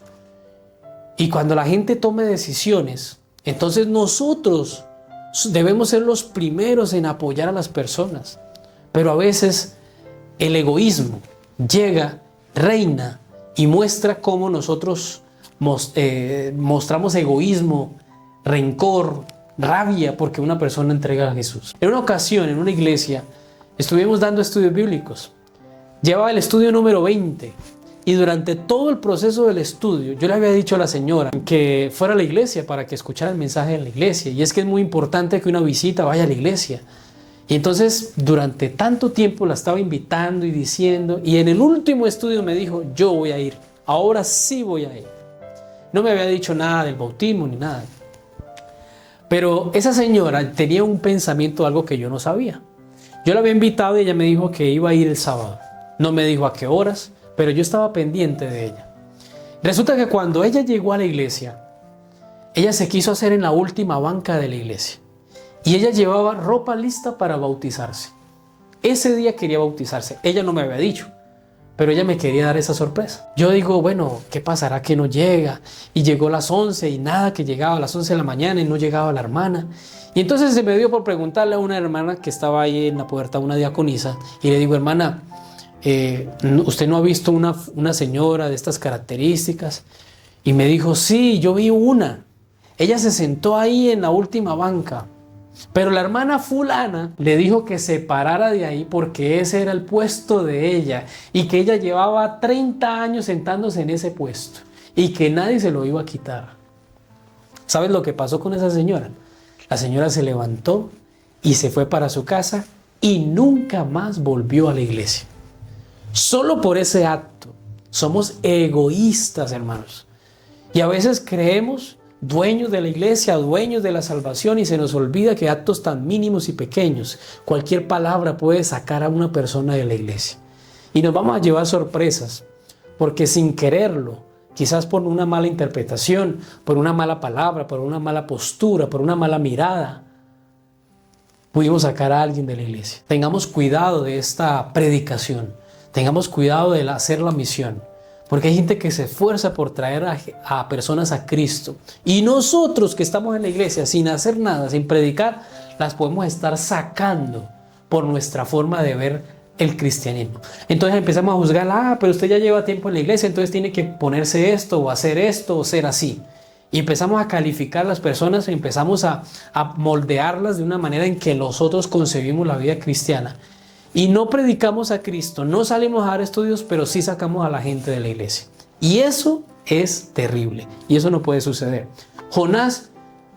Y cuando la gente tome decisiones, entonces nosotros debemos ser los primeros en apoyar a las personas. Pero a veces el egoísmo llega, reina y muestra cómo nosotros mostramos egoísmo, rencor, rabia porque una persona entrega a Jesús. En una ocasión, en una iglesia, estuvimos dando estudios bíblicos. Llevaba el estudio número 20 y durante todo el proceso del estudio yo le había dicho a la señora que fuera a la iglesia para que escuchara el mensaje en la iglesia. Y es que es muy importante que una visita vaya a la iglesia. Y entonces durante tanto tiempo la estaba invitando y diciendo, y en el último estudio me dijo, yo voy a ir, ahora sí voy a ir. No me había dicho nada del bautismo ni nada. Pero esa señora tenía un pensamiento, algo que yo no sabía. Yo la había invitado y ella me dijo que iba a ir el sábado. No me dijo a qué horas, pero yo estaba pendiente de ella. Resulta que cuando ella llegó a la iglesia, ella se quiso hacer en la última banca de la iglesia. Y ella llevaba ropa lista para bautizarse. Ese día quería bautizarse. Ella no me había dicho, pero ella me quería dar esa sorpresa. Yo digo, bueno, ¿qué pasará que no llega? Y llegó a las 11 y nada, que llegaba a las 11 de la mañana y no llegaba la hermana. Y entonces se me dio por preguntarle a una hermana que estaba ahí en la puerta, una diaconisa, y le digo, hermana, ¿usted no ha visto una señora de estas características? Y me dijo, sí, yo vi una. Ella se sentó ahí en la última banca. Pero la hermana fulana le dijo que se parara de ahí porque ese era el puesto de ella y que ella llevaba 30 años sentándose en ese puesto y que nadie se lo iba a quitar. ¿Sabes lo que pasó con esa señora? La señora se levantó y se fue para su casa y nunca más volvió a la iglesia. Solo por ese acto. Somos egoístas, hermanos. Y a veces creemos dueños de la iglesia, dueños de la salvación, y se nos olvida que actos tan mínimos y pequeños, cualquier palabra puede sacar a una persona de la iglesia. Y nos vamos a llevar sorpresas, porque sin quererlo, quizás por una mala interpretación, por una mala palabra, por una mala postura, por una mala mirada, pudimos sacar a alguien de la iglesia. Tengamos cuidado de esta predicación, tengamos cuidado de hacer la misión. Porque hay gente que se esfuerza por traer a personas a Cristo. Y nosotros que estamos en la iglesia sin hacer nada, sin predicar, las podemos estar sacando por nuestra forma de ver el cristianismo. Entonces empezamos a juzgar, pero usted ya lleva tiempo en la iglesia, entonces tiene que ponerse esto o hacer esto o ser así. Y empezamos a calificar a las personas, empezamos a moldearlas de una manera en que nosotros concebimos la vida cristiana. Y no predicamos a Cristo, no salimos a dar estudios, pero sí sacamos a la gente de la iglesia. Y eso es terrible. Y eso no puede suceder. Jonás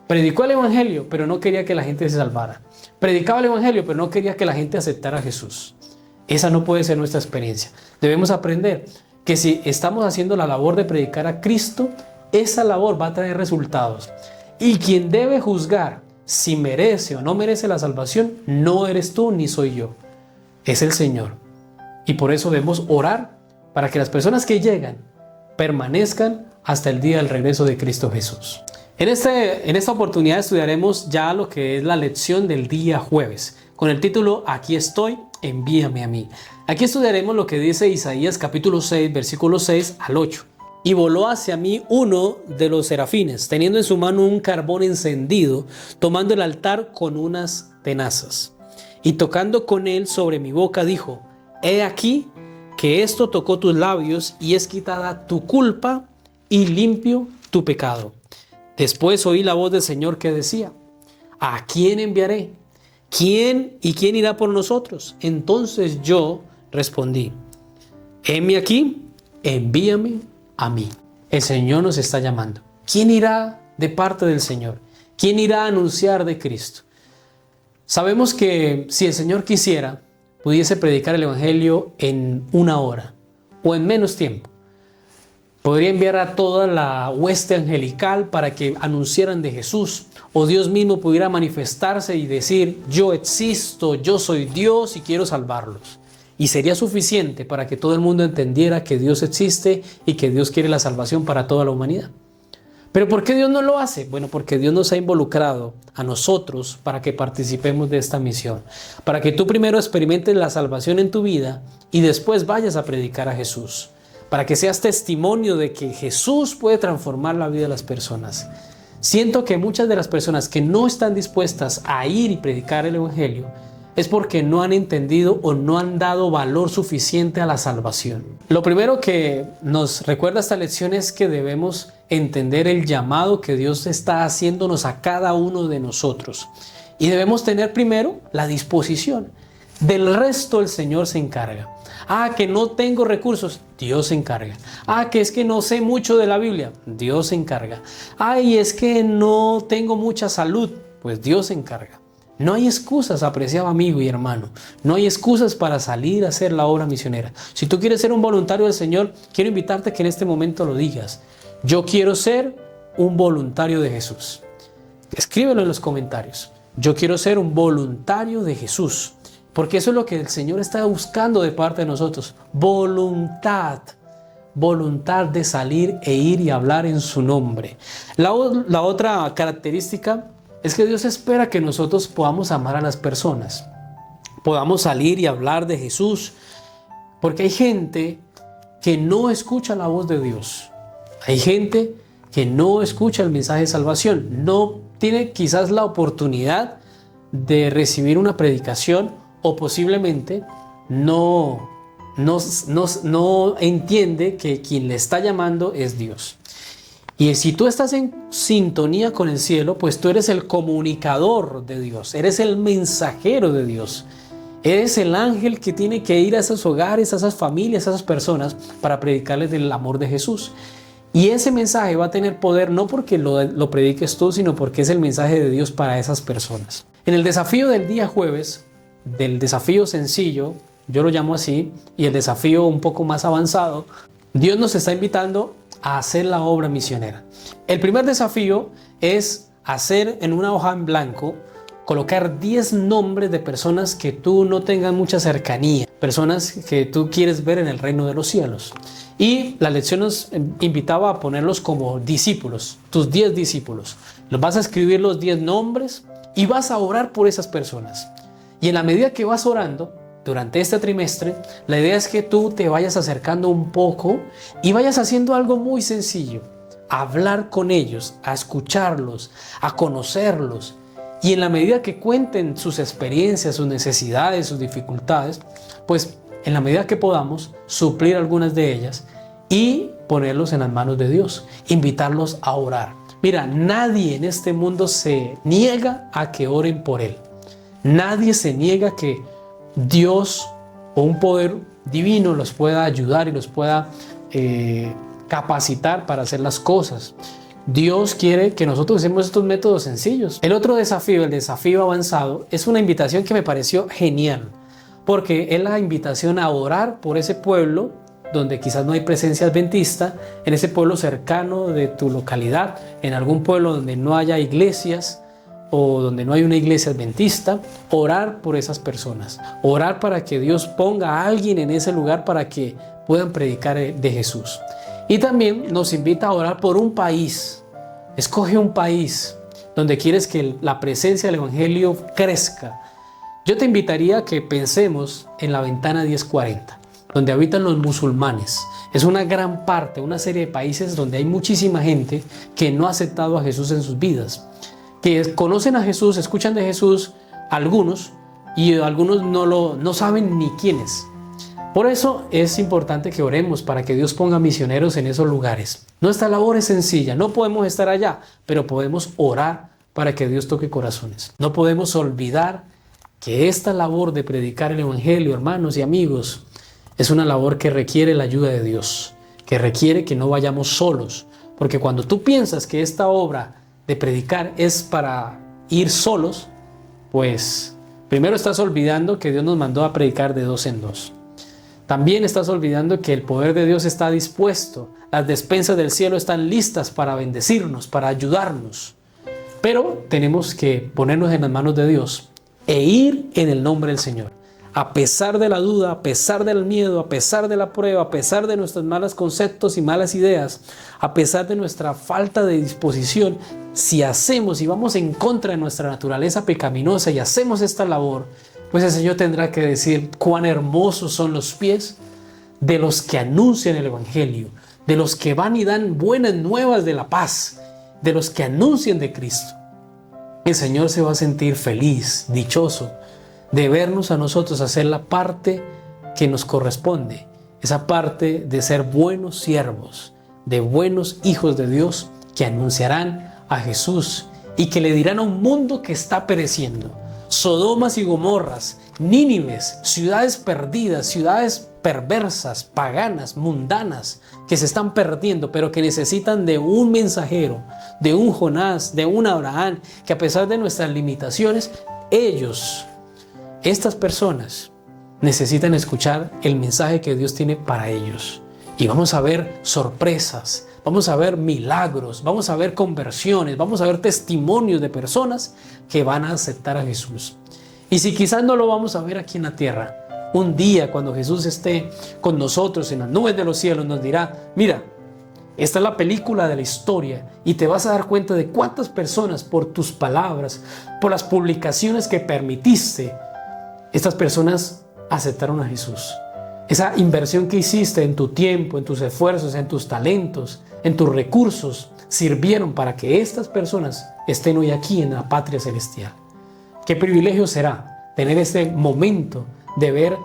predicó el evangelio, pero no quería que la gente se salvara. Predicaba el evangelio, pero no quería que la gente aceptara a Jesús. Esa no puede ser nuestra experiencia. Debemos aprender que si estamos haciendo la labor de predicar a Cristo, esa labor va a traer resultados. Y quien debe juzgar si merece o no merece la salvación, no eres tú ni soy yo. Es el Señor. Y por eso debemos orar para que las personas que llegan permanezcan hasta el día del regreso de Cristo Jesús. En esta oportunidad estudiaremos ya lo que es la lección del día jueves, con el título Aquí estoy, envíame a mí. Aquí estudiaremos lo que dice Isaías capítulo 6, versículos 6 al 8. Y voló hacia mí uno de los serafines, teniendo en su mano un carbón encendido, tomando el altar con unas tenazas. Y tocando con él sobre mi boca dijo, he aquí que esto tocó tus labios y es quitada tu culpa y limpio tu pecado. Después oí la voz del Señor que decía, ¿a quién enviaré? ¿Quién irá por nosotros? Entonces yo respondí, heme aquí, envíame a mí. El Señor nos está llamando. ¿Quién irá de parte del Señor? ¿Quién irá a anunciar de Cristo? Sabemos que si el Señor quisiera, pudiese predicar el evangelio en 1 hora o en menos tiempo. Podría enviar a toda la hueste angelical para que anunciaran de Jesús. O Dios mismo pudiera manifestarse y decir, yo existo, yo soy Dios y quiero salvarlos. Y sería suficiente para que todo el mundo entendiera que Dios existe y que Dios quiere la salvación para toda la humanidad. ¿Pero por qué Dios no lo hace? Bueno, porque Dios nos ha involucrado a nosotros para que participemos de esta misión. Para que tú primero experimentes la salvación en tu vida y después vayas a predicar a Jesús. Para que seas testimonio de que Jesús puede transformar la vida de las personas. Siento que muchas de las personas que no están dispuestas a ir y predicar el Evangelio es porque no han entendido o no han dado valor suficiente a la salvación. Lo primero que nos recuerda esta lección es que debemos entender el llamado que Dios está haciéndonos a cada uno de nosotros. Y debemos tener primero la disposición. Del resto el Señor se encarga. Que no tengo recursos, Dios se encarga. Que es que no sé mucho de la Biblia, Dios se encarga. Y es que no tengo mucha salud, pues Dios se encarga. No hay excusas, apreciado amigo y hermano. No hay excusas para salir a hacer la obra misionera. Si tú quieres ser un voluntario del Señor, quiero invitarte a que en este momento lo digas. Yo quiero ser un voluntario de Jesús. Escríbelo en los comentarios. Yo quiero ser un voluntario de Jesús. Porque eso es lo que el Señor está buscando de parte de nosotros. Voluntad. Voluntad de salir e ir y hablar en su nombre. La otra característica es que Dios espera que nosotros podamos amar a las personas. Podamos salir y hablar de Jesús. Porque hay gente que no escucha la voz de Dios. Hay gente que no escucha el mensaje de salvación. No tiene quizás la oportunidad de recibir una predicación. O posiblemente no entiende que quien le está llamando es Dios. Y si tú estás en sintonía con el cielo, pues tú eres el comunicador de Dios, eres el mensajero de Dios. Eres el ángel que tiene que ir a esos hogares, a esas familias, a esas personas para predicarles del amor de Jesús. Y ese mensaje va a tener poder no porque lo prediques tú, sino porque es el mensaje de Dios para esas personas. En el desafío del día jueves, del desafío sencillo, yo lo llamo así, y el desafío un poco más avanzado, Dios nos está invitando a hacer la obra misionera. El primer desafío es hacer en una hoja en blanco, colocar 10 nombres de personas que tú no tengas mucha cercanía, personas que tú quieres ver en el reino de los cielos. Y la lección nos invitaba a ponerlos como discípulos, tus 10 discípulos. Los vas a escribir los 10 nombres y vas a orar por esas personas. Y en la medida que vas orando, durante este trimestre, la idea es que tú te vayas acercando un poco y vayas haciendo algo muy sencillo. A hablar con ellos, a escucharlos, a conocerlos. Y en la medida que cuenten sus experiencias, sus necesidades, sus dificultades, pues en la medida que podamos, suplir algunas de ellas y ponerlos en las manos de Dios. Invitarlos a orar. Mira, nadie en este mundo se niega a que oren por él. Nadie se niega que Dios o un poder divino los pueda ayudar y los pueda capacitar para hacer las cosas. Dios quiere que nosotros usemos estos métodos sencillos. El otro desafío, el desafío avanzado, es una invitación que me pareció genial, porque es la invitación a orar por ese pueblo donde quizás no hay presencia adventista, en ese pueblo cercano de tu localidad, en algún pueblo donde no haya iglesias, o donde no hay una iglesia adventista, orar por esas personas, orar para que Dios ponga a alguien en ese lugar para que puedan predicar de Jesús. Y también nos invita a orar por un país. Escoge un país donde quieres que la presencia del Evangelio crezca. Yo te invitaría a que pensemos en la ventana 1040, donde habitan los musulmanes. Es una gran parte, una serie de países donde hay muchísima gente que no ha aceptado a Jesús en sus vidas, que conocen a Jesús, escuchan de Jesús, algunos, y algunos no saben ni quién es. Por eso es importante que oremos para que Dios ponga misioneros en esos lugares. Nuestra labor es sencilla, no podemos estar allá, pero podemos orar para que Dios toque corazones. No podemos olvidar que esta labor de predicar el Evangelio, hermanos y amigos, es una labor que requiere la ayuda de Dios, que requiere que no vayamos solos, porque cuando tú piensas que esta obra de predicar es para ir solos, pues primero estás olvidando que Dios nos mandó a predicar de dos en dos. También estás olvidando que el poder de Dios está dispuesto Las despensas del cielo están listas para bendecirnos, para ayudarnos. Pero tenemos que ponernos en las manos de Dios e ir en el nombre del Señor. A pesar de la duda, a pesar del miedo, a pesar de la prueba, a pesar de nuestros malos conceptos y malas ideas, a pesar de nuestra falta de disposición, si hacemos y vamos en contra de nuestra naturaleza pecaminosa y hacemos esta labor, pues el Señor tendrá que decir cuán hermosos son los pies de los que anuncian el Evangelio, de los que van y dan buenas nuevas de la paz, de los que anuncian de Cristo. El Señor se va a sentir feliz, dichoso, de vernos a nosotros hacer la parte que nos corresponde, esa parte de ser buenos siervos, de buenos hijos de Dios que anunciarán a Jesús y que le dirán a un mundo que está pereciendo. Sodomas y Gomorras, Nínives, ciudades perdidas, ciudades perversas, paganas, mundanas, que se están perdiendo, pero que necesitan de un mensajero, de un Jonás, de un Abraham, que a pesar de nuestras limitaciones, estas personas necesitan escuchar el mensaje que Dios tiene para ellos. Y vamos a ver sorpresas, vamos a ver milagros, vamos a ver conversiones, vamos a ver testimonios de personas que van a aceptar a Jesús. Y si quizás no lo vamos a ver aquí en la tierra, un día cuando Jesús esté con nosotros en las nubes de los cielos nos dirá, mira, esta es la película de la historia y te vas a dar cuenta de cuántas personas por tus palabras, por las publicaciones que permitiste, estas personas aceptaron a Jesús. Esa inversión que hiciste en tu tiempo, en tus esfuerzos, en tus talentos, en tus recursos, sirvieron para que estas personas estén hoy aquí en la patria celestial. Qué privilegio será tener este momento de ver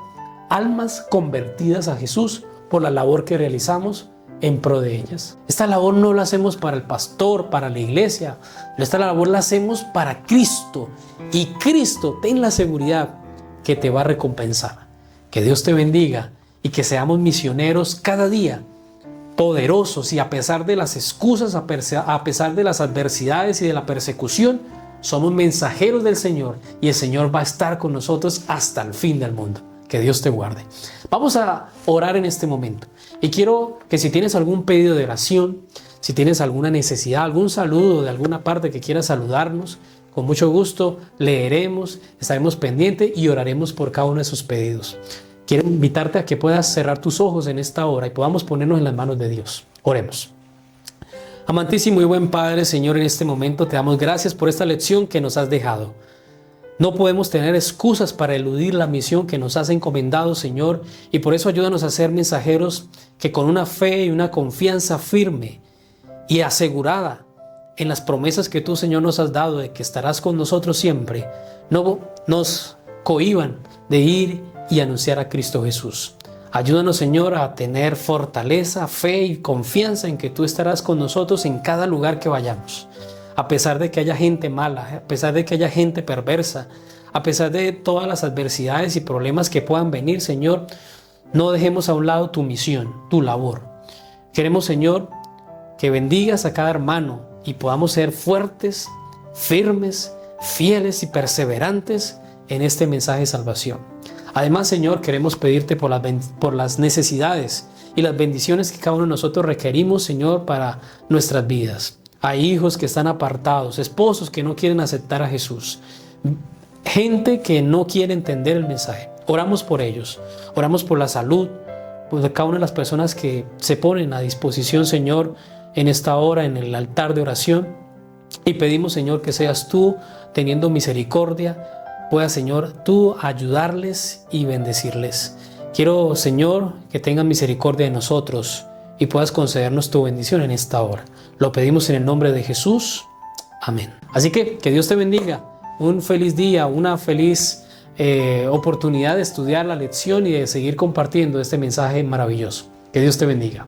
almas convertidas a Jesús por la labor que realizamos en pro de ellas. Esta labor no la hacemos para el pastor, para la iglesia. Esta labor la hacemos para Cristo. Y Cristo, ten la seguridad que te va a recompensar. Que Dios te bendiga y que seamos misioneros cada día, poderosos, y a pesar de las excusas, a pesar de las adversidades y de la persecución, somos mensajeros del Señor y el Señor va a estar con nosotros hasta el fin del mundo. Que Dios te guarde. Vamos a orar en este momento y quiero que si tienes algún pedido de oración, si tienes alguna necesidad, algún saludo de alguna parte que quieras saludarnos, con mucho gusto leeremos, estaremos pendientes y oraremos por cada uno de sus pedidos. Quiero invitarte a que puedas cerrar tus ojos en esta hora y podamos ponernos en las manos de Dios. Oremos. Amantísimo y buen Padre, Señor, en este momento te damos gracias por esta lección que nos has dejado. No podemos tener excusas para eludir la misión que nos has encomendado, Señor, y por eso ayúdanos a ser mensajeros que con una fe y una confianza firme y asegurada en las promesas que tú, Señor, nos has dado de que estarás con nosotros siempre, no nos cohíban de ir y anunciar a Cristo Jesús. Ayúdanos, Señor, a tener fortaleza, fe y confianza en que tú estarás con nosotros en cada lugar que vayamos. A pesar de que haya gente mala, a pesar de que haya gente perversa, a pesar de todas las adversidades y problemas que puedan venir, Señor, no dejemos a un lado tu misión, tu labor. Queremos, Señor, que bendigas a cada hermano y podamos ser fuertes, firmes, fieles y perseverantes en este mensaje de salvación. Además, Señor, queremos pedirte por las necesidades y las bendiciones que cada uno de nosotros requerimos, Señor, para nuestras vidas. Hay hijos que están apartados, esposos que no quieren aceptar a Jesús, gente que no quiere entender el mensaje. Oramos por ellos, oramos por la salud, por cada una de las personas que se ponen a disposición, Señor, en esta hora, en el altar de oración. Y pedimos, Señor, que seas tú, teniendo misericordia, puedas, Señor, tú ayudarles y bendecirles. Quiero, Señor, que tengas misericordia de nosotros y puedas concedernos tu bendición en esta hora. Lo pedimos en el nombre de Jesús. Amén. Así que Dios te bendiga. Un feliz día, una feliz oportunidad de estudiar la lección y de seguir compartiendo este mensaje maravilloso. Que Dios te bendiga.